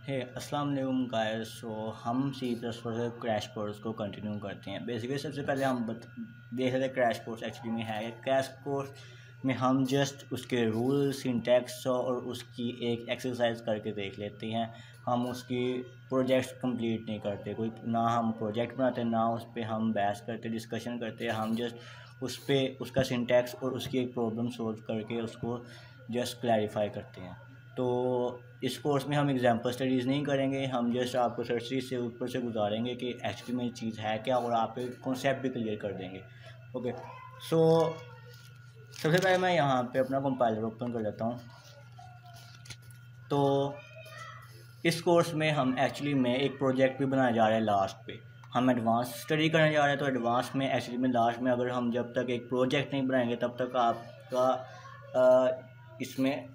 हे अस्सलाम वालेकुम guys. So हम C plus plus crash course को कंटिन्यू करते हैं। बेसिकली सबसे पहले हम देख रहे थे क्रैश कोर्स एक्चुअली में है। क्रैश कोर्स में हम जस्ट उसके रूल, सिंटैक्स और उसकी एक एक्सरसाइज करके देख लेते हैं। हम उसकी प्रोजेक्ट्स कंप्लीट नहीं करते, कोई ना हम प्रोजेक्ट बनाते, ना उस पर हम बहस करते, डिस्कशन करते। हम जस्ट उस पर उसका सिंटैक्स और उसकी एक प्रॉब्लम सॉल्व करके उसको जस्ट क्लैरिफाई करते हैं। तो इस कोर्स में हम एग्जाम्पल स्टडीज़ नहीं करेंगे, हम जस्ट आपको सर्चरी से ऊपर से गुजारेंगे कि एक्चुअली में चीज़ है क्या, और आप कॉन्सेप्ट भी क्लियर कर देंगे। ओके, सो सबसे पहले मैं यहाँ पे अपना कंपाइलर ओपन कर लेता हूँ। तो इस कोर्स में हम एक्चुअली में एक प्रोजेक्ट भी बनाने जा रहे हैं। लास्ट पे हम एडवांस स्टडी करने जा रहे हैं। तो एडवांस में एक्चुअली में लास्ट में अगर हम जब तक एक प्रोजेक्ट नहीं बनाएंगे तब तक आपका इसमें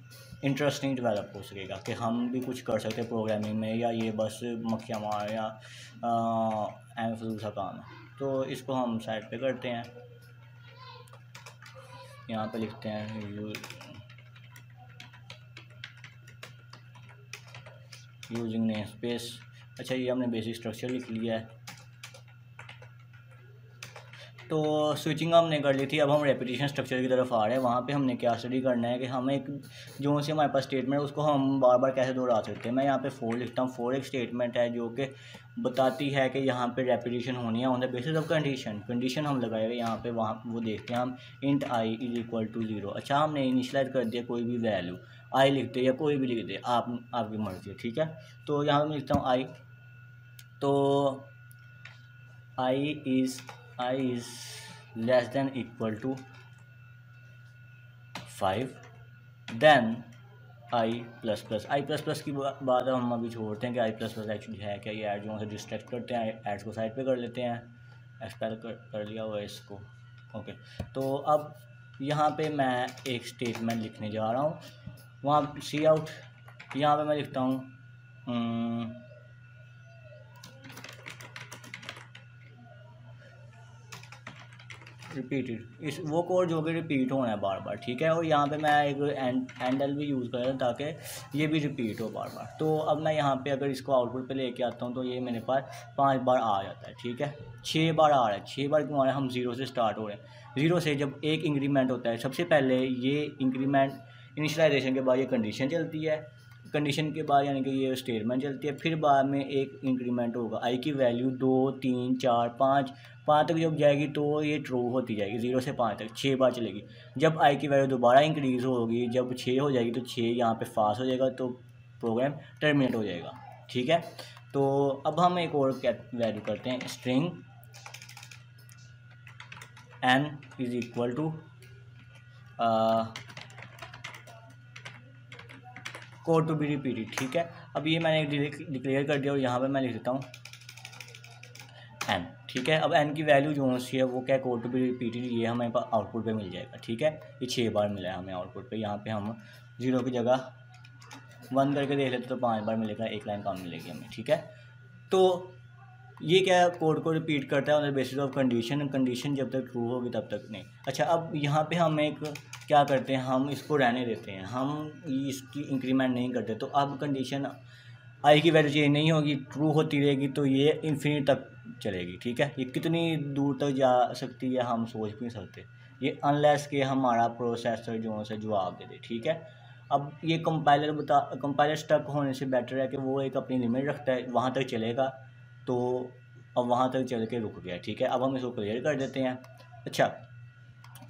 इंटरेस्ट नहीं डेवलप हो सकेगा कि हम भी कुछ कर सकते हैं प्रोग्रामिंग में, या ये बस मक्खियाँ मार या फजूल सा काम है। तो इसको हम साइड पे करते हैं। यहाँ पे लिखते हैं यूजिंग नेम स्पेस। अच्छा, ये हमने बेसिक स्ट्रक्चर लिख लिया है। तो स्विचिंग हमने कर ली थी। अब हम रेपिटेशन स्ट्रक्चर की तरफ आ रहे हैं। वहाँ पे हमने क्या स्टडी करना है कि हम एक जो से हमारे पास स्टेटमेंट है उसको हम बार बार कैसे दोहरा सकते हैं। मैं यहाँ पे फोर लिखता हूँ। फोर एक स्टेटमेंट है जो कि बताती है कि यहाँ पे रेपिटेशन होनी है on the basis of condition हम लगाएंगे यहाँ पे। वहाँ वो देखते हैं हम int I is equal to 0। अच्छा, हमने इनिशियलाइज कर दिया कोई भी वैल्यू, आई लिखते या कोई भी लिख दे, आपकी मर्जी है, ठीक है। तो यहाँ पर मैं लिखता हूँ आई। तो I is less than equal to 5, then I plus plus की बात हम अभी छोड़ते हैं कि आई प्लस प्लस एक्चुअली है क्या। ये ऐड जो से डिस्ट्रैक्ट करते हैं, ऐड्स को साइड पे कर लेते हैं। एक्सपेल कर लिया हुआ है इसको। ओके, तो अब यहाँ पे मैं एक स्टेटमेंट लिखने जा रहा हूँ। वहाँ सी आउट, यहाँ पे मैं लिखता हूँ रिपीटेड, इस वो कोड जो कि रिपीट होना है बार बार, ठीक है। और यहाँ पे मैं एक एंडल भी यूज़ कर रहा हूँ ताकि ये भी रिपीट हो बार बार। तो अब मैं यहाँ पे अगर इसको आउटपुट पे लेके आता हूँ तो ये मेरे पास 5 बार आ जाता है, ठीक है। 6 बार आ रहा है। 6 बार क्यों आ रहा है? हम 0 से स्टार्ट हो रहे हैं। 0 से जब एक इंक्रीमेंट होता है, सबसे पहले ये इंक्रीमेंट इनिशियलाइजेशन के बाद ये कंडीशन चलती है, कंडीशन के बाद यानी कि ये स्टेटमेंट चलती है। फिर बाद में एक इंक्रीमेंट होगा, आई की वैल्यू 2 3 4 5 तक जब जाएगी तो ये ट्रू होती जाएगी। 0 से 5 तक 6 बार चलेगी। जब आई की वैल्यू दोबारा इंक्रीज़ होगी, जब 6 हो जाएगी तो 6 यहाँ पे फास्ट हो जाएगा, तो प्रोग्राम टर्मिनेट हो जाएगा, ठीक है। तो अब हम एक और वैल्यू करते हैं, string n is equal to code to be repeated, ठीक है। अब ये मैंने डिक्लेयर कर दिया और यहाँ पे मैं लिख देता हूँ n, ठीक है। अब n की वैल्यू जो सी है वो क्या, कोड टू बी रिपीटेड, ये हमें आउटपुट पे मिल जाएगा, ठीक है। ये 6 बार मिला है हमें आउटपुट पे। यहाँ पे हम 0 की जगह 1 करके देख लेते तो 5 बार मिलेगा, एक लाइन कम मिलेगी हमें, ठीक है। तो ये क्या, कोड को रिपीट करता है on the basis of condition जब तक ट्रू होगी तब तक नहीं। अच्छा, अब यहाँ पे हम एक क्या करते हैं, हम इसको रहने देते हैं, हम इसकी इंक्रीमेंट नहीं करते। तो अब कंडीशन आई की वैल्यू चेंज नहीं होगी, ट्रू होती रहेगी, तो ये इन्फिनिट तक चलेगी, ठीक है। ये कितनी दूर तक जा सकती है हम सोच भी नहीं सकते, ये अनलेस के हमारा प्रोसेसर जो है जवाब दे दे, ठीक है। अब ये कंपाइलर स्टक होने से बेटर है कि वो एक अपनी लिमिट रखता है, वहाँ तक चलेगा। तो अब वहाँ तक चल के रुक गया, ठीक है। अब हम इसको क्लियर कर देते हैं। अच्छा,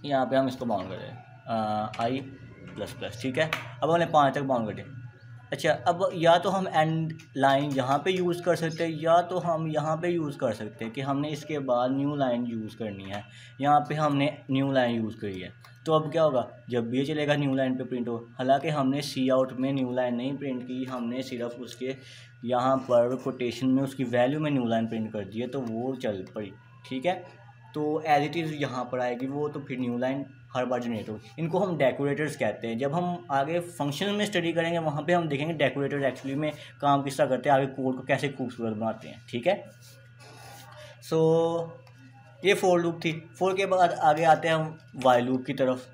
यहाँ पे हम इसको बाउंड कर दें आई प्लस प्लस, ठीक है। अब हमने 5 तक बाउंड कर दिया। अच्छा, अब या तो हम एंड लाइन यहाँ पे यूज़ कर सकते हैं, या तो हम यहाँ पे यूज़ कर सकते हैं कि हमने इसके बाद न्यू लाइन यूज़ करनी है। यहाँ पे हमने न्यू लाइन यूज़ करी है, तो अब क्या होगा, जब भी ये चलेगा न्यू लाइन पे प्रिंट हो। हालांकि हमने सी आउट में न्यू लाइन नहीं प्रिंट की, हमने सिर्फ उसके यहाँ पर कोटेशन में उसकी वैल्यू में न्यू लाइन प्रिंट कर दी है, तो वो चल पड़ी, ठीक है। तो एज इट इज़ यहाँ पर आएगी वो, तो फिर न्यू लाइन हर बार जनरेट होगी। इनको हम डेकोरेटर्स कहते हैं। जब हम आगे फंक्शन में स्टडी करेंगे वहाँ पे हम देखेंगे डेकोरेटर्स एक्चुअली में काम किस तरह करते हैं, आगे कोड को कैसे खूबसूरत बनाते हैं, ठीक है। सो ये फोर लूप थी। फोर के बाद आगे आते हैं हम वाइल लूप की तरफ।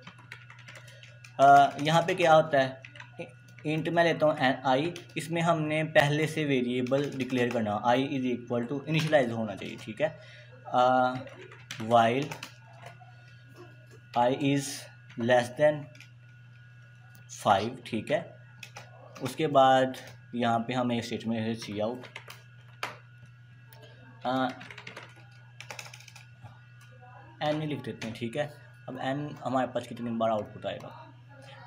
यहाँ पे क्या होता है, इंट मैं लेता हूँ एन आई, इसमें हमने पहले से वेरिएबल डिक्लेयर करना, I is equal to initialise होना चाहिए, ठीक है, while I is less then 5, ठीक है। उसके बाद यहाँ पे हम एक स्टेटमेंट है सी आउट, एन ही लिख देते हैं, ठीक है। अब एन हमारे पास कितनी बार आउटपुट आएगा,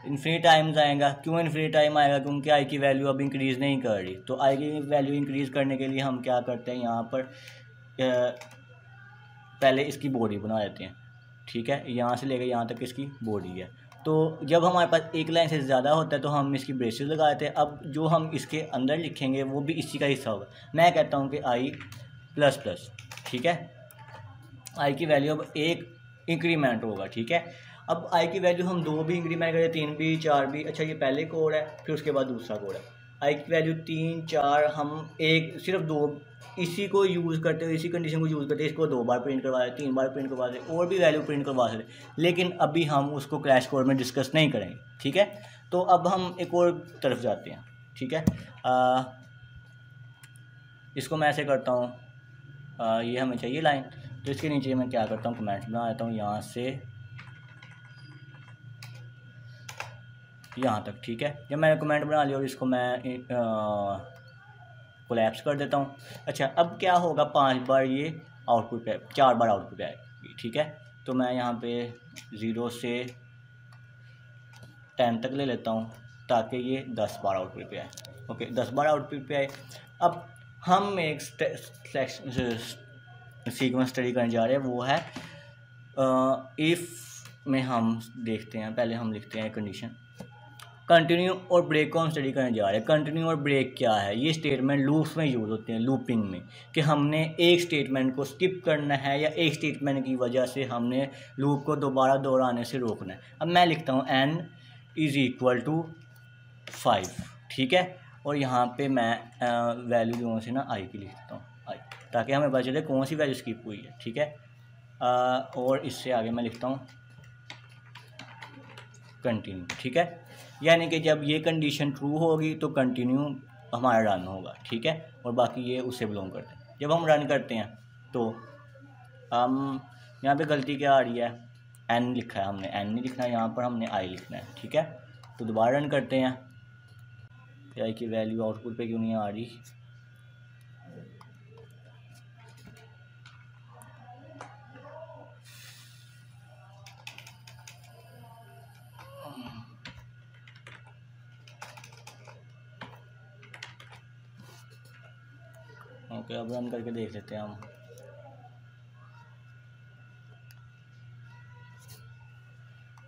इन्फिनिट टाइम्स आएगा। क्यों इन्फिनिट टाइम आएगा, क्योंकि आई की वैल्यू अब इंक्रीज़ नहीं कर रही। तो आई की वैल्यू इंक्रीज़ करने के लिए हम क्या करते हैं, यहाँ पर पहले इसकी बॉडी बना देते हैं, ठीक है। यहाँ से लेकर यहाँ तक इसकी बॉडी है। तो जब हमारे पास एक लाइन से ज़्यादा होता है तो हम इसकी ब्रेसेस लगा देते हैं। अब जो हम इसके अंदर लिखेंगे वो भी इसी का हिस्सा होगा। मैं कहता हूँ कि आई प्लस प्लस, ठीक है। आई की वैल्यू अब एक इंक्रीमेंट होगा, ठीक है। अब आई की वैल्यू हम 2 भी इंक्रीमेंट करें, 3 भी, 4 भी। अच्छा, ये पहले कोड है, फिर उसके बाद दूसरा कोड है। आई की वैल्यू 3, 4 हम एक सिर्फ 2 इसी को यूज़ करते हुए, इसी कंडीशन को यूज़ करते हैं, इसको 2 बार प्रिंट करवा दें, 3 बार प्रिंट करवा दें, और भी वैल्यू प्रिंट करवा सकते। लेकिन अभी हम उसको क्रैश कोड में डिस्कस नहीं करेंगे, ठीक है। तो अब हम एक और तरफ जाते हैं, ठीक है। इसको मैं ऐसे करता हूँ, ये हमें चाहिए लाइन, तो इसके नीचे मैं क्या करता हूँ, कमेंट्स बना देता हूँ यहाँ से यहाँ तक, ठीक है। जब मैंने कमेंट बना लिया और इसको मैं कोलैप्स कर देता हूँ। अच्छा, अब क्या होगा, 5 बार ये आउटपुट पे, 4 बार आउटपुट पे आएगी, ठीक है। तो मैं यहाँ पे 0 से 10 तक ले लेता हूँ ताकि ये 10 बार आउटपुट पे आए। ओके, 10 बार आउटपुट पे आए। अब हम एक सीक्वेंस स्टडी करने जा रहे हैं, वो है इफ़ में हम देखते हैं, पहले हम लिखते हैं कंडीशन। कंटिन्यू और ब्रेक को हम स्टडी करने जा रहे हैं। कंटिन्यू और ब्रेक क्या है, ये स्टेटमेंट लूप्स में यूज़ होते हैं, लूपिंग में, कि हमने एक स्टेटमेंट को स्किप करना है या एक स्टेटमेंट की वजह से हमने लूप को दोबारा दोहराने से रोकना है। अब मैं लिखता हूँ n इज़ इक्वल टू 5, ठीक है। और यहाँ पे मैं वैल्यू जो से ना आई की लिख देता हूँ, आई, ताकि हमें पता चले कौन सी वैल्यू स्किप हुई है, ठीक है। और इससे आगे मैं लिखता हूँ कंटिन्यू, ठीक है। यानी कि जब ये कंडीशन ट्रू होगी तो कंटिन्यू हमारा रन होगा, ठीक है। और बाकी ये उससे बिलोंग करते हैं। जब हम रन करते हैं तो हम यहाँ पे गलती क्या आ रही है, एन लिखा है हमने, एन नहीं लिखना है, यहाँ पर हमने आई लिखना है, ठीक है। तो दोबारा रन करते हैं, आई की वैल्यू आउटपुट पे क्यों नहीं आ रही, ओके। अब रन करके देख लेते हैं हम।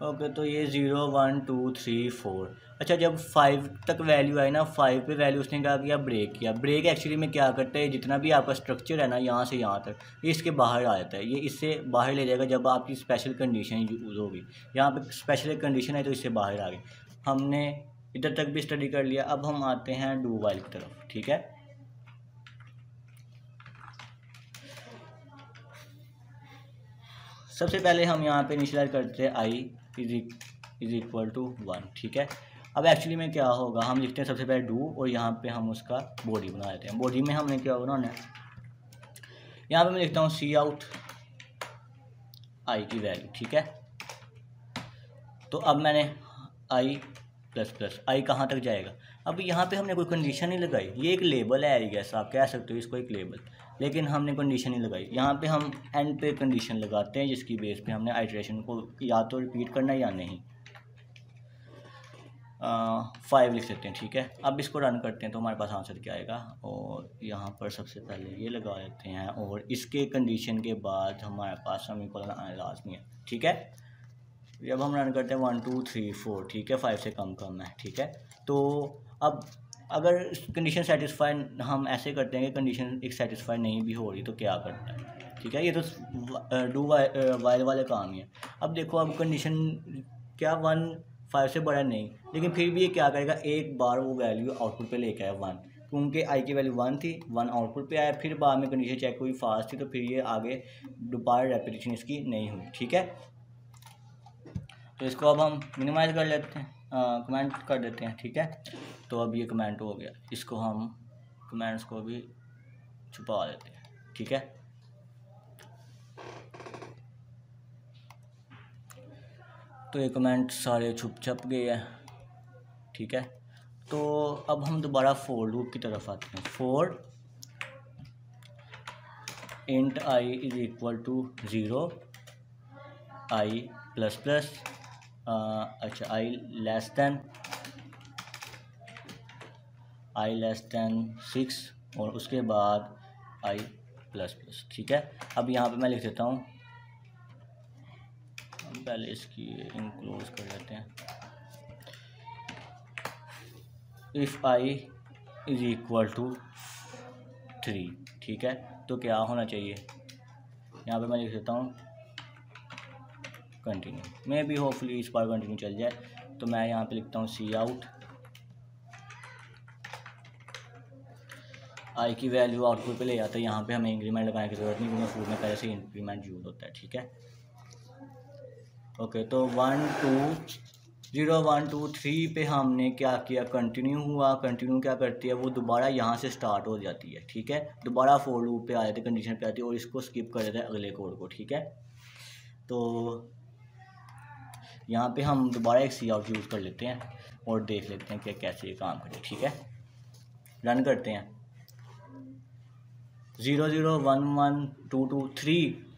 ओके, तो ये 0 1 2 3 4। अच्छा, जब 5 तक वैल्यू आई ना, 5 पे वैल्यू उसने क्या किया, ब्रेक किया। ब्रेक एक्चुअली में क्या करता है, जितना भी आपका स्ट्रक्चर है ना, यहाँ से यहाँ तक, ये इसके बाहर आ जाता है, ये इससे बाहर ले जाएगा जब आपकी स्पेशल कंडीशन यूज़ होगी। यहाँ पे स्पेशल कंडीशन है तो इससे बाहर आ गई। हमने इधर तक भी स्टडी कर लिया। अब हम आते हैं डू वाइल की तरफ, ठीक है। सबसे पहले हम यहाँ पे इनिशियलाइज करते हैं आई इज इक्वल टू 1, ठीक है। अब एक्चुअली में क्या होगा, हम लिखते हैं सबसे पहले डू और यहाँ पे हम उसका बॉडी बना देते हैं। बॉडी में हमने क्या बनाना है, यहाँ पे मैं लिखता हूँ सी आउट आई की वैल्यू, ठीक है। तो अब मैंने आई प्लस प्लस, आई कहाँ तक जाएगा। अब यहाँ पे हमने कोई कंडीशन नहीं लगाई, ये एक लेबल है, आई गेस आप कह सकते हो इसको एक लेबल, लेकिन हमने कंडीशन नहीं लगाई। यहाँ पे हम एंड पे कंडीशन लगाते हैं जिसकी बेस पे हमने आइटरेशन को या तो रिपीट करना है या नहीं। 5 लिख सकते हैं, ठीक है। अब इसको रन करते हैं तो हमारे पास आंसर क्या आएगा, और यहाँ पर सबसे पहले ये लगा देते हैं और इसके कंडीशन के बाद हमारे पास सेमीकोलन आना लाजमी है, ठीक है। जब हम रन करते हैं 1 2 3 4, ठीक है, 5 से कम है, ठीक है। तो अब अगर कंडीशन सेटिस्फाई हम ऐसे करते हैं कि कंडीशन एक सेटिस्फाई नहीं भी हो रही तो क्या करता है, ठीक है। ये तो डू वाइल वाले काम ही है। अब देखो, अब कंडीशन क्या 1 5 से बड़ा नहीं, लेकिन फिर भी ये क्या करेगा, एक बार वो वैल्यू आउटपुट पे लेके आया 1, क्योंकि आई की वैल्यू 1 थी, 1 आउटपुट पे आया। फिर बाद में कंडीशन चेक हुई फास्ट थी तो फिर ये आगे दोबारा रेपिटेशन इसकी नहीं हुई, ठीक है। तो इसको अब हम मिनिमाइज़ कर लेते हैं। कमेंट कर देते हैं, ठीक है। तो अब ये कमेंट हो गया, इसको हम कमेंट्स को भी छुपा देते हैं, ठीक है। तो ये कमेंट सारे छुप गए हैं, ठीक है। तो अब हम दोबारा फोर लूप की तरफ आते हैं। For int I is equal to 0 I plus plus अच्छा आई लेस देन 6 और उसके बाद आई प्लस प्लस, ठीक है। अब यहाँ पे मैं लिख देता हूँ, पहले इसकी इनक्लोज कर लेते हैं। If I is equal to 3, ठीक है। तो क्या होना चाहिए, यहाँ पे मैं लिख देता हूँ कंटिन्यू, मे बी होपफुली इस बार कंटिन्यू चल जाए। तो मैं यहाँ पे लिखता हूँ सी आउट, आई की वैल्यू आउटपुट पे ले जाता है। यहाँ पे हमें इंक्रीमेंट लगाने की ज़रूरत नहीं, क्योंकि फूड में पहले से इंक्रीमेंट यूज होता है, ठीक है। ओके, तो 1 2 0 1 2 3 पे हमने क्या किया, कंटिन्यू हुआ। कंटिन्यू क्या करती है, वो दोबारा यहाँ से स्टार्ट हो जाती है, ठीक है। दोबारा फोर लूप पे आ जाते, कंडीशन पे आती है और इसको स्किप कर देते हैं अगले कोड को, ठीक है। तो यहाँ पे हम दोबारा एक सी आउट यूज़ कर लेते हैं और देख लेते हैं कि कैसे ये काम करे, ठीक है। रन करते हैं। 0 0 1 1 2 2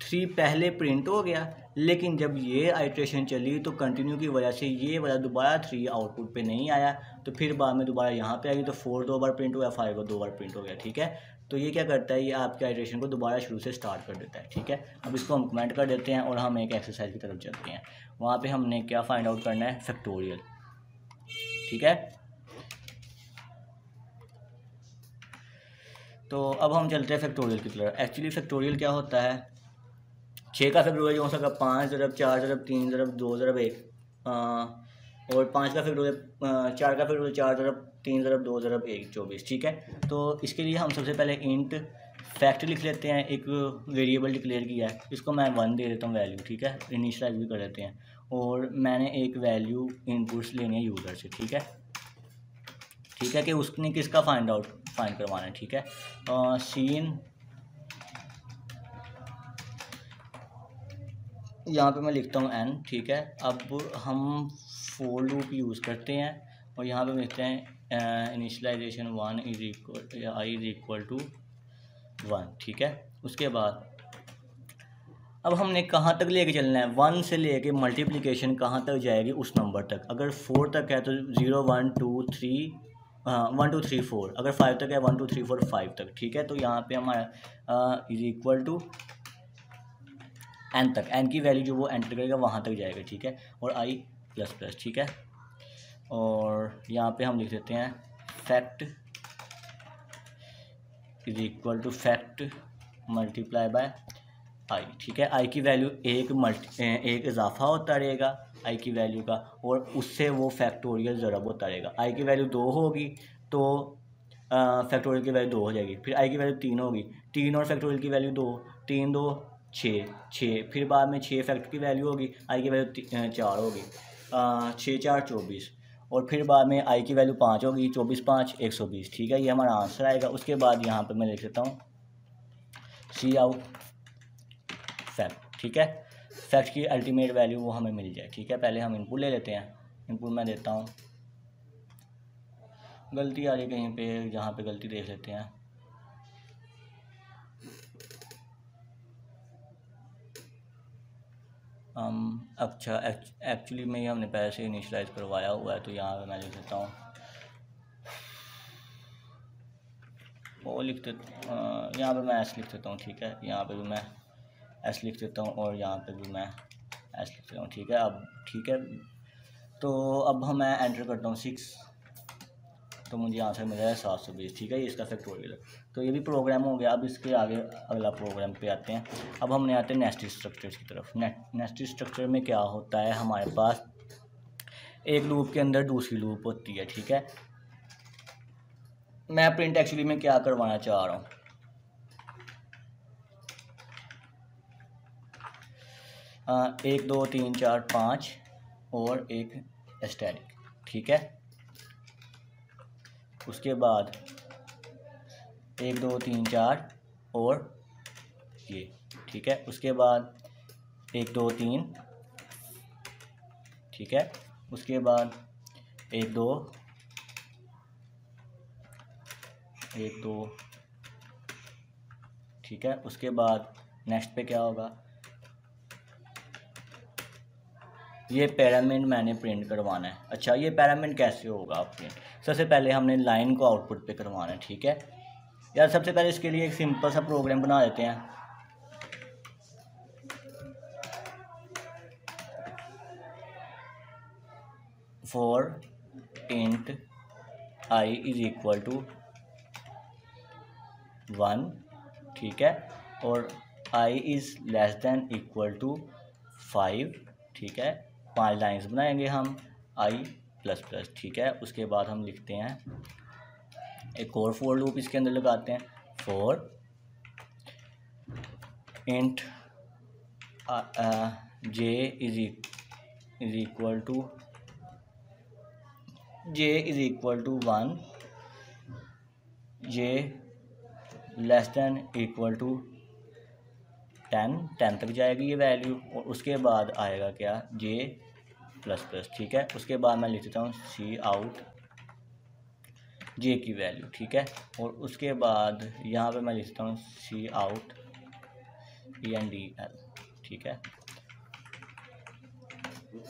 3 पहले प्रिंट हो गया, लेकिन जब ये आइट्रेशन चली तो कंटिन्यू की वजह से ये वाला दोबारा 3 आउटपुट पे नहीं आया। तो फिर बाद में दोबारा यहाँ पे आ गई, तो 4 2 बार प्रिंट हो गया, 5 2 बार प्रिंट हो गया, ठीक है। तो ये क्या करता है, ये आपके आइट्रेशन को दोबारा शुरू से स्टार्ट कर देता है, ठीक है। अब इसको हम कमेंट कर देते हैं और हम एक एक्सरसाइज की तरफ चलते हैं। वहाँ पर हमने क्या फाइंड आउट करना है, फैक्टोरियल, ठीक है। तो अब हम चलते हैं फैक्टोरियल की तरफ। एक्चुअली फैक्टोरियल क्या होता है, 6 का फैक्टोरियल हो सकता है 5 ज़रब 4 ज़रब 3 ज़रब 2 ज़रब 1, और 5 का फैक्टोरियल 4 का फैक्टोरियल 4 ज़रब 3 ज़रब 2 ज़रब 1 24, ठीक है। तो इसके लिए हम सबसे पहले इंट फैक्ट लिख लेते हैं, एक वेरिएबल डिक्लेयर किया है, इसको मैं 1 दे देता हूँ वैल्यू, ठीक है। इनिशियलाइज भी कर देते हैं और मैंने एक वैल्यू इनपुट्स लेनी है यूज़र से, ठीक है। ठीक है कि उसने किसका फाइंड करवाना है, ठीक है। सीन यहाँ पे मैं लिखता हूँ n, ठीक है। अब हम फोर लूप यूज़ करते हैं और यहाँ पे लिखते हैं initialization 1 is equal I is equal to 1, ठीक है। उसके बाद अब हमने कहाँ तक लेके चलना है, 1 से लेके मल्टीप्लिकेशन कहाँ तक जाएगी, उस नंबर तक। अगर 4 तक है तो 0 1 2 3 1 2 3 4, अगर 5 तक है 1 2 3 4 5 तक, ठीक है। तो यहाँ पे हमारा इज इक्वल टू n तक, n की वैल्यू जो वो एंटर करेगा वहाँ तक जाएगा, ठीक है। और i प्लस प्लस, ठीक है। और यहाँ पे हम लिख देते हैं fact is equal to fact multiply by i, ठीक है। i की वैल्यू एक इजाफा होता रहेगा i की वैल्यू का, और उससे वो फैक्टोरियल ज़रब होता रहेगा। i की वैल्यू 2 होगी तो फैक्टोरियल की वैल्यू 2 हो जाएगी, फिर i की वैल्यू 3 होगी, 3 और फैक्टोरियल की वैल्यू 2, 3 2 6, फिर बाद में 6 फैक्ट की वैल्यू होगी, i की वैल्यू 4 होगी, 6 4 24, और फिर बाद में i की वैल्यू 5 होगी, 24 5 120, ठीक है। ये हमारा आंसर आएगा। उसके बाद यहाँ पे मैं लिख देता हूँ सी आउट फैक्ट, ठीक है। फैक्ट की अल्टीमेट वैल्यू वो हमें मिल जाए, ठीक है। पहले हम इनपुट ले लेते हैं, इनपुट मैं देता हूँ, गलती आ रही है कहीं पे, जहाँ पे गलती देख लेते हैं। अच्छा एक्चुअली में ये हमने पहले से इनिशियलाइज करवाया हुआ है, तो यहाँ पे मैं लिख देता हूँ वो लिख देता, यहाँ पे मैं एस लिख देता हूँ, ठीक है। यहाँ पे भी मैं एस लिख देता हूँ और यहाँ पे भी मैं एस लिख देता हूँ, ठीक है। अब ठीक है, तो अब मैं एंटर करता हूँ 6, तो मुझे आंसर मिल रहा है 720, ठीक है। ये इसका फैक्टोरियल है। तो ये भी प्रोग्राम हो गया। अब इसके आगे अगला प्रोग्राम पे आते हैं। अब हमने आते हैं नेस्टेड स्ट्रक्चर्स की तरफ। नेस्टेड स्ट्रक्चर में क्या होता है, हमारे पास एक लूप के अंदर दूसरी लूप होती है, ठीक है। मैं प्रिंट एक्चुअली में क्या करवाना चाह रहा हूँ, 1 2 3 4 5 और एक स्टैटिक, ठीक है। उसके बाद 1 2 3 4 और ये, ठीक है। उसके बाद 1 2 3, ठीक है। उसके बाद 1 2 1 2, ठीक है। उसके बाद नेक्स्ट पे क्या होगा, ये पैरामीटर मैंने प्रिंट करवाना है। अच्छा, ये पैरामीटर कैसे होगा आप प्रिंट? सबसे पहले हमने लाइन को आउटपुट पे करवाना है, ठीक है यार। सबसे पहले इसके लिए एक सिंपल सा प्रोग्राम बना देते हैं। For int I is equal to 1, ठीक है, और I is less than equal to 5, ठीक है। 5 लाइंस बनाएंगे हम आई प्लस प्लस, ठीक है। उसके बाद हम लिखते हैं एक और फॉर लूप इसके अंदर लगाते हैं, for int J is equal to 1, J less than equal to 10 तक जाएगी ये वैल्यू, और उसके बाद आएगा क्या, जे प्लस प्लस, ठीक है। उसके बाद मैं लिख देता हूँ सी आउट जे की वैल्यू, ठीक है। और उसके बाद यहाँ पे मैं लिखता हूँ सी आउट ENDL, ठीक है।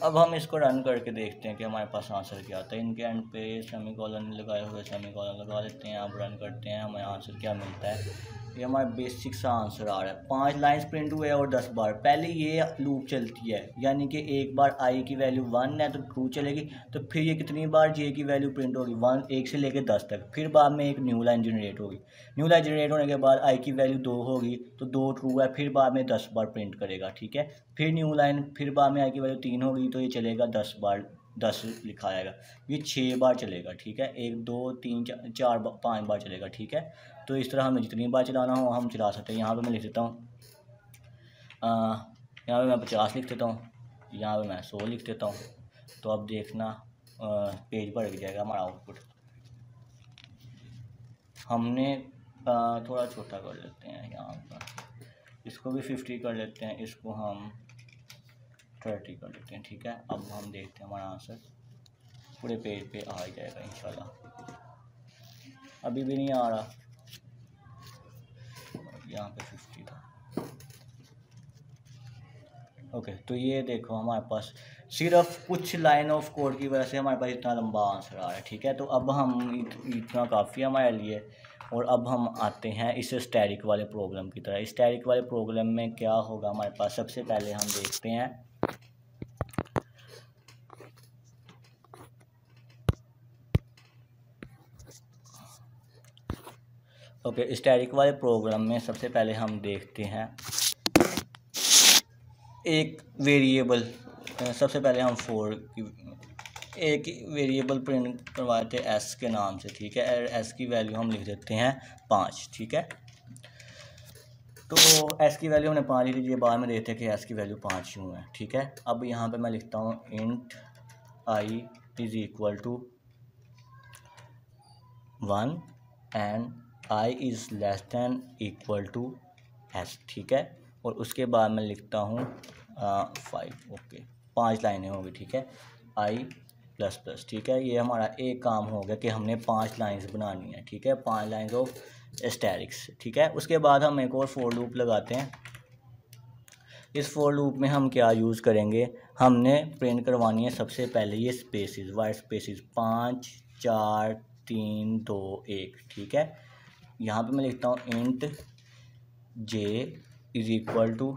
अब हम इसको रन करके देखते हैं कि हमारे पास आंसर क्या आता है। इनके एंड पे सेमीकोलन लगाए हुए सेमीकोलन लगा देते हैं, अब रन करते हैं, हमें आंसर क्या मिलता है। ये हमारा बेसिक सा आंसर आ रहा है, 5 लाइंस प्रिंट हुए और 10 बार। पहले ये लूप चलती है, यानी कि एक बार आई की वैल्यू 1 है तो ट्रू चलेगी, तो फिर ये कितनी बार जे की वैल्यू प्रिंट होगी, 1 से लेकर 10 तक। फिर बाद में एक न्यू लाइन जनरेट होगी, न्यू लाइन जनरेट होने के बाद आई की वैल्यू 2 होगी तो 2 ट्रू है, फिर बाद में 10 बार प्रिंट करेगा, ठीक है। फिर न्यू लाइन, फिर बाद में आई की वैल्यू 3 होगी तो ये चलेगा 10 बार, 10 लिखा आएगा, ये 6 बार चलेगा, ठीक है। 1 2 3 4 5 बार चलेगा, ठीक है। तो इस तरह हमें जितनी बार चलाना हो हम चला सकते हैं। यहाँ पे मैं लिख देता हूँ, यहाँ पे मैं 50 लिख देता हूँ, यहाँ पे मैं 100 लिख देता हूँ। तो अब देखना पेज भर जाएगा हमारा आउटपुट। हमने थोड़ा छोटा कर लेते हैं, यहाँ पर इसको भी 50 कर लेते हैं, इसको हम 30 कर लेते हैं, ठीक है। अब हम देखते हैं हमारा आंसर पूरे पेज पे आ ही जाएगा इंशाल्लाह। अभी भी नहीं आ रहा, यहाँ पे 50 था। ओके, तो ये देखो हमारे पास सिर्फ कुछ लाइन ऑफ कोड की वजह से हमारे पास इतना लंबा आंसर आ रहा है, ठीक है। तो अब हम इतना काफ़ी है हमारे लिए। और अब हम आते हैं इस स्टैटिक वाले प्रॉब्लम की तरह। स्टैटिक वाले प्रॉब्लम में क्या होगा हमारे पास, सबसे पहले हम देखते हैं ओके, स्टैटिक वाले प्रोग्राम में सबसे पहले हम देखते हैं एक वेरिएबल। सबसे पहले हम एक वेरिएबल प्रिंट करवाते हैं एस के नाम से, ठीक है। एस की वैल्यू हम लिख देते हैं 5, ठीक है। तो एस की वैल्यू हमने 5 लिख दी, बाद में देखते हैं कि एस की वैल्यू 5 क्यों है, ठीक है। अब यहाँ पे मैं लिखता हूँ int I is equal to 1 and I is less than equal to S, ठीक है। और उसके बाद मैं लिखता हूँ 5, ओके, 5 लाइनें होगी, ठीक है। आई प्लस प्लस, ठीक है। ये हमारा एक काम हो गया कि हमने 5 लाइंस बनानी है, ठीक है, 5 लाइंस ऑफ स्टैटिक्स, ठीक है। उसके बाद हम एक और फॉर लूप लगाते हैं। इस फॉर लूप में हम क्या यूज़ करेंगे, हमने प्रिंट करवानी है सबसे पहले ये स्पेसिस, वाइट स्पेसिस, 5 4 3 2 1, ठीक है। यहाँ पे मैं लिखता हूँ int J is equal to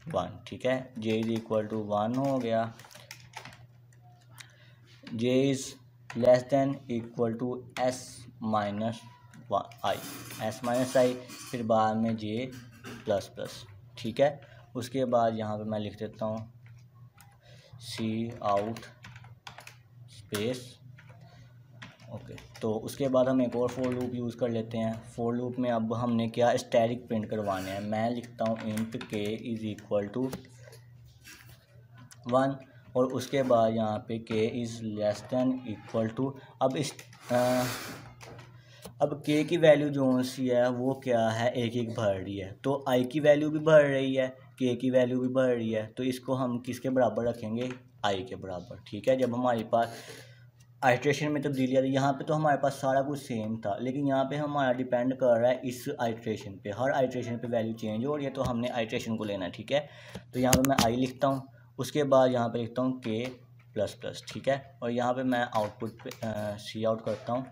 1, ठीक है। जे इज इक्वल टू 1 हो गया, J is less than equal to S minus I, S minus I, फिर बाद में जे प्लस प्लस, ठीक है। उसके बाद यहाँ पे मैं लिख देता हूँ सी आउट स्पेस, ओके। तो उसके बाद हम एक और फॉर लूप यूज़ कर लेते हैं। फॉर लूप में अब हमने क्या स्टैटिक प्रिंट करवाने हैं। मैं लिखता हूँ इंट के इज़ इक्वल टू 1 और उसके बाद यहाँ पे k is less than equal to, अब k की वैल्यू जो सी है वो क्या है, एक एक बढ़ रही है, तो i की वैल्यू भी बढ़ रही है, k की वैल्यू भी बढ़ रही है, तो इसको हम किसके बराबर रखेंगे, i के बराबर। ठीक है, जब हमारे पास आइट्रेशन में तब्दीली आ रही है, यहाँ पे तो हमारे पास सारा कुछ सेम था, लेकिन यहाँ पे हमारा डिपेंड कर रहा है इस आइट्रेशन पे, हर आइट्रेशन पे वैल्यू चेंज हो रही है, तो हमने आइट्रेशन को लेना है। ठीक है, तो यहाँ पे मैं i लिखता हूँ, उसके बाद यहाँ पे लिखता हूँ k प्लस प्लस। ठीक है, और यहाँ पे मैं आउटपुट पे सी आउट करता हूँ,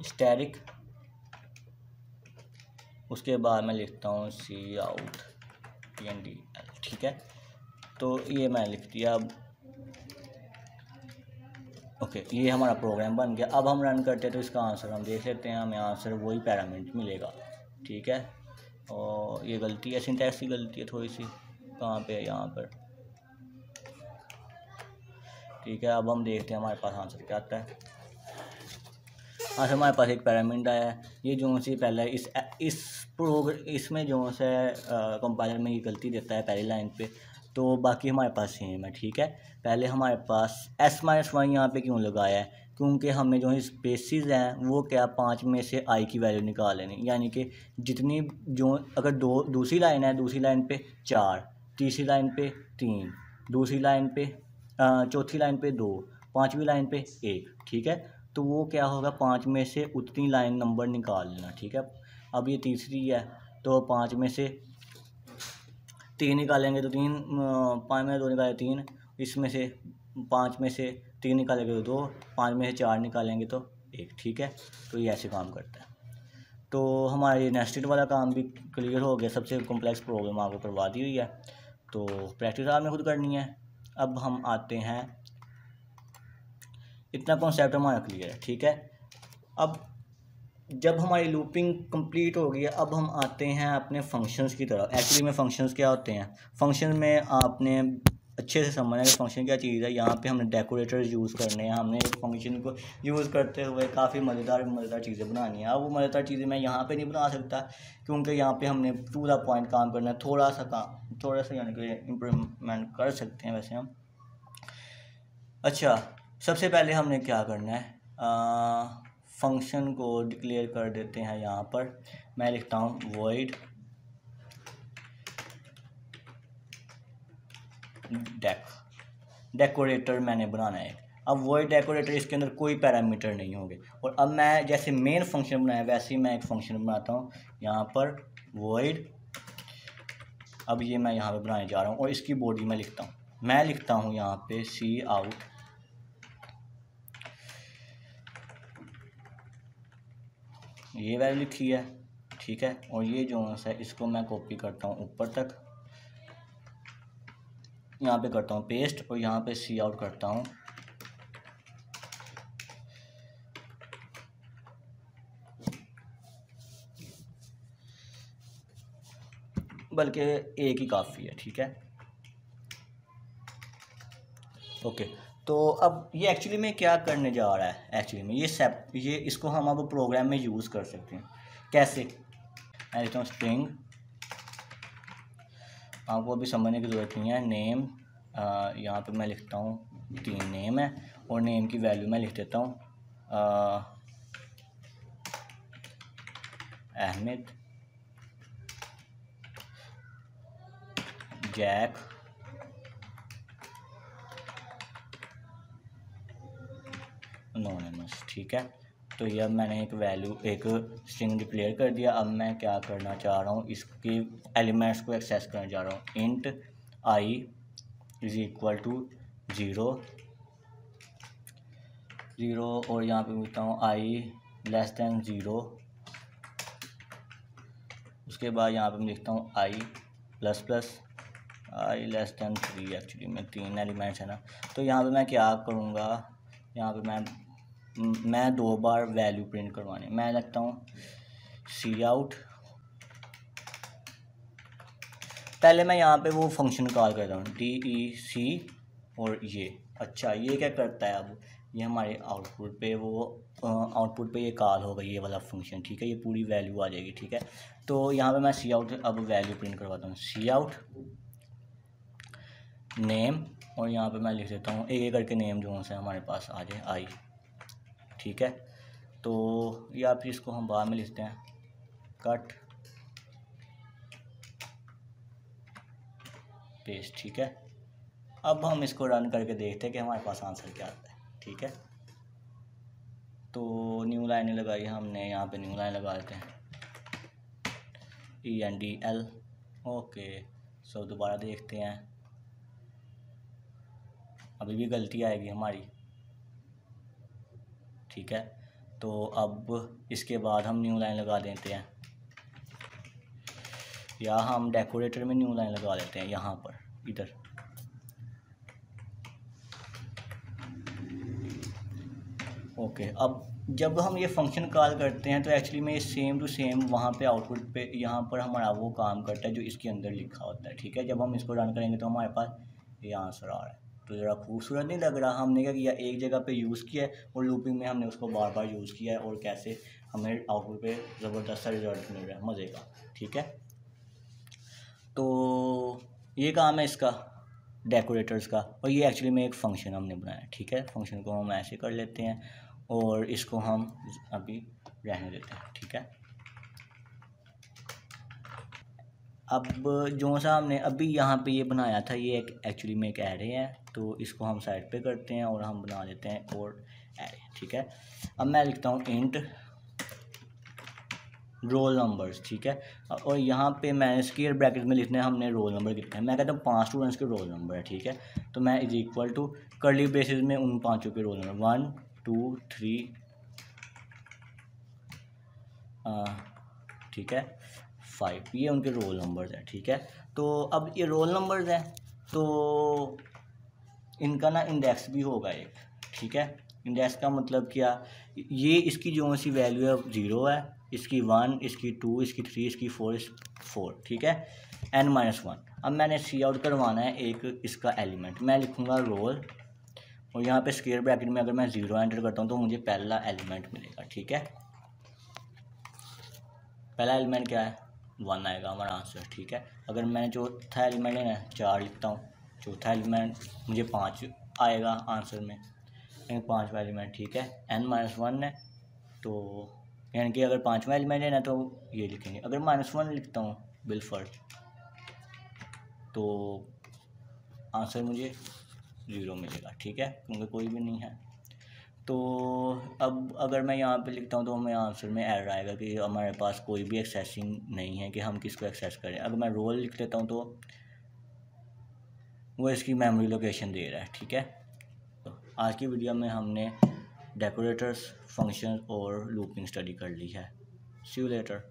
स्टैटिक, उसके बाद मैं लिखता हूँ सी आउट TNDL। ठीक है, तो ये मैं लिख दिया। अब ओके, ये हमारा प्रोग्राम बन गया। अब हम रन करते हैं तो इसका आंसर हम देख लेते हैं, हमें आंसर वही पैरामीटर मिलेगा। ठीक है, और ये गलती है, सिंटैक्स की गलती है थोड़ी सी, कहाँ पे है, यहाँ पर। ठीक है, अब हम देखते हैं हमारे पास आंसर क्या आता है। आंसर हमारे पास एक पैरामीटर आया है, ये जो सी पहले इसमें जो से कंपाइलर में ये गलती देता है पहली लाइन पे, तो बाकी हमारे पास सेम है। ठीक है, पहले हमारे पास s-1 यहाँ पे क्यों लगाया है, क्योंकि हमें जो स्पेसिस हैं वो क्या 5 में से i की वैल्यू निकाल लेनी, यानी कि जितनी जो अगर दूसरी लाइन है, दूसरी लाइन पे 4, तीसरी लाइन पे 3, दूसरी लाइन पे चौथी लाइन पे 2, पाँचवीं लाइन पे 1। ठीक है, तो वो क्या होगा, 5 में से उतनी लाइन नंबर निकाल लेना। ठीक है, अब ये तीसरी है, तो 5 में से 3 निकालेंगे तो 3, 5 में से 2 निकाले 3, इसमें से 5 में से 3 निकालेंगे तो 2, 5 में से 4 निकालेंगे तो 1। ठीक है, तो ये ऐसे काम करता है। तो हमारा ये नेस्टेड वाला काम भी क्लियर हो गया, सबसे कॉम्प्लेक्स प्रॉब्लम आपको करवा दी हुई है, तो प्रैक्टिस आपने खुद करनी है। अब हम आते हैं, इतना कॉन्सेप्ट हमारा क्लियर है। ठीक है, अब जब हमारी लूपिंग कंप्लीट हो गई है, अब हम आते हैं अपने फंक्शंस की तरफ। एक्चुअली में फंक्शंस क्या होते हैं, फंक्शन में आपने अच्छे से समझना है कि फंक्शन क्या चीज़ है। यहाँ पे हमने डेकोरेटर्स यूज़ करने हैं, हमने फंक्शन को यूज़ करते हुए काफ़ी मज़ेदार चीज़ें बनानी है। अब वो मज़ेदार चीज़ें मैं यहाँ पे नहीं बना सकता, क्योंकि यहाँ पे हमने टू द पॉइंट काम करना है, थोड़ा सा यानी कि इम्प्रूवमेंट कर सकते हैं वैसे हम। अच्छा, सबसे पहले हमने क्या करना है, फंक्शन को डिक्लेयर कर देते हैं। यहाँ पर मैं लिखता हूँ void डेकोरेटर मैंने बनाना है। अब void डेकोरेटर, इसके अंदर कोई पैरामीटर नहीं होंगे, और अब मैं जैसे मेन फंक्शन बनाया वैसे ही मैं एक फंक्शन बनाता हूँ यहाँ पर void। अब ये मैं यहाँ पे बनाने जा रहा हूँ, और इसकी बॉडी मैं लिखता हूँ यहाँ पे सी आउट, ये वैल्यू लिखी है। ठीक है, और ये जो है इसको मैं कॉपी करता हूँ ऊपर तक, यहाँ पे करता हूँ पेस्ट, और यहाँ पे सी आउट करता हूँ। बल्कि एक ही काफ़ी है। ठीक है, ओके, तो अब ये एक्चुअली में क्या करने जा रहा है, एक्चुअली में ये इसको हम अब प्रोग्राम में यूज़ कर सकते हैं। कैसे, मैं लिखता हूँ स्ट्रिंग, आपको अभी समझने की ज़रूरत नहीं है, नेम, यहाँ पे मैं लिखता हूँ 3 नेम है, और नेम की वैल्यू मैं लिख देता हूँ अहमद, जैक, एनोनिमस। ठीक है, तो ये अब मैंने एक स्ट्रिंग डिक्लेयर कर दिया। अब मैं क्या करना चाह रहा हूँ, इसके एलिमेंट्स को एक्सेस करने जा रहा हूँ। Int i is equal to 0, और यहाँ पे लिखता हूँ i लेस दैन 0, उसके बाद यहाँ पे मैं लिखता हूँ i plus plus, i less than 3। Actually में 3 एलिमेंट्स है ना, तो यहाँ पे मैं क्या करूँगा, यहाँ पे मैं 2 बार वैल्यू प्रिंट करवानी, मैं लिखता हूँ सी आउट। पहले मैं यहाँ पे वो फंक्शन कॉल करता हूँ DEC, और ये अच्छा ये क्या करता है, अब ये हमारे आउटपुट पे ये कॉल होगा ये वाला फंक्शन, ठीक है। ये पूरी वैल्यू आ जाएगी, ठीक है। तो यहाँ पे मैं सी आउट अब वैल्यू प्रिंट करवाता हूँ, सी आउट नेम, और यहाँ पे मैं लिख देता हूँ एक एक करके नेम जो से हमारे पास आ जाए आई, ठीक है। तो या फिर इसको हम बाद में लिखते हैं कट पेस्ट, ठीक है। अब हम इसको रन करके देखते हैं कि हमारे पास आंसर क्या आता है, ठीक है। तो न्यू लाइन लगाई हमने, यहाँ पे न्यू लाइन लगा देते हैं ENDL, ओके। सो दोबारा देखते हैं, अभी भी गलती आएगी हमारी, ठीक है। तो अब इसके बाद हम न्यू लाइन लगा देते हैं, या हम डेकोरेटर में न्यू लाइन लगा देते हैं यहाँ पर इधर, ओके। अब जब हम ये फंक्शन कॉल करते हैं तो एक्चुअली में ये सेम टू सेम वहाँ पे आउटपुट पे यहाँ पर हमारा वो काम करता है जो इसके अंदर लिखा होता है, ठीक है। जब हम इसको रन करेंगे तो हमारे पास ये आंसर आ रहा है। तो ज़रा खूबसूरत नहीं लग रहा? हमने क्या किया, एक जगह पे यूज़ किया है और लूपिंग में हमने उसको बार बार यूज़ किया है, और कैसे हमें आउटपुट पे ज़बरदस्त सा रिजल्ट मिल रहा है मज़े का, ठीक है। तो ये काम है इसका डेकोरेटर्स का, और ये एक्चुअली में एक फ़ंक्शन हमने बनाया, ठीक है। फंक्शन को हम ऐसे कर लेते हैं और इसको हम अभी रहने देते हैं, ठीक है। अब जो सा हमने अभी यहाँ पे ये बनाया था, ये एक एक्चुअली में एक एरे है, तो इसको हम साइड पे करते हैं और हम बना देते हैं और एरे, ठीक है। अब मैं लिखता हूँ इंट रोल नंबर्स, ठीक है। और यहाँ पे मैंने स्क्वायर ब्रैकेट में लिखना है हमने रोल नंबर कितने हैं। मैं कहता हूँ 5 स्टूडेंट्स के रोल नंबर है, ठीक है। तो मैं is equal to curly braces में उन 5 के रोल नंबर 1 2 3, ठीक है, 5, ये उनके रोल नंबर्स हैं, ठीक है। तो अब ये रोल नंबर्स हैं, तो इनका ना इंडेक्स भी होगा एक, ठीक है। इंडेक्स का मतलब क्या, ये इसकी जो सी वैल्यू है 0 है, इसकी 1, इसकी 2, इसकी 3, इसकी 4, ठीक है, n-1। अब मैंने सी आउट करवाना है एक इसका एलिमेंट, मैं लिखूँगा रोल, और यहाँ पे स्क्वायर ब्रैकेट में अगर मैं 0 एंटर करता हूँ तो मुझे पहला एलिमेंट मिलेगा, ठीक है। पहला एलिमेंट क्या है, 1 आएगा हमारा आंसर, ठीक है। अगर मैंने चौथा एलिमेंट लेना है 4 लिखता हूँ, चौथा एलिमेंट मुझे 5 आएगा आंसर में, यानी 5वां एलिमेंट, ठीक है। n-1 है, तो यानी कि अगर 5वां एलिमेंट लेना है तो ये लिखेंगे। अगर -1 लिखता हूँ बिलफर्ज, तो आंसर मुझे 0 मिलेगा, ठीक है, क्योंकि कोई भी नहीं है। तो अब अगर मैं यहाँ पे लिखता हूँ तो हमें आंसर में एरर आएगा कि हमारे पास कोई भी एक्सेसिंग नहीं है कि हम किसको एक्सेस करें। अगर मैं रोल लिख देता हूँ तो वो इसकी मेमोरी लोकेशन दे रहा है, ठीक है। तो आज की वीडियो में हमने डेकोरेटर्स, फंक्शन और लूपिंग स्टडी कर ली है। सी यू लेटर।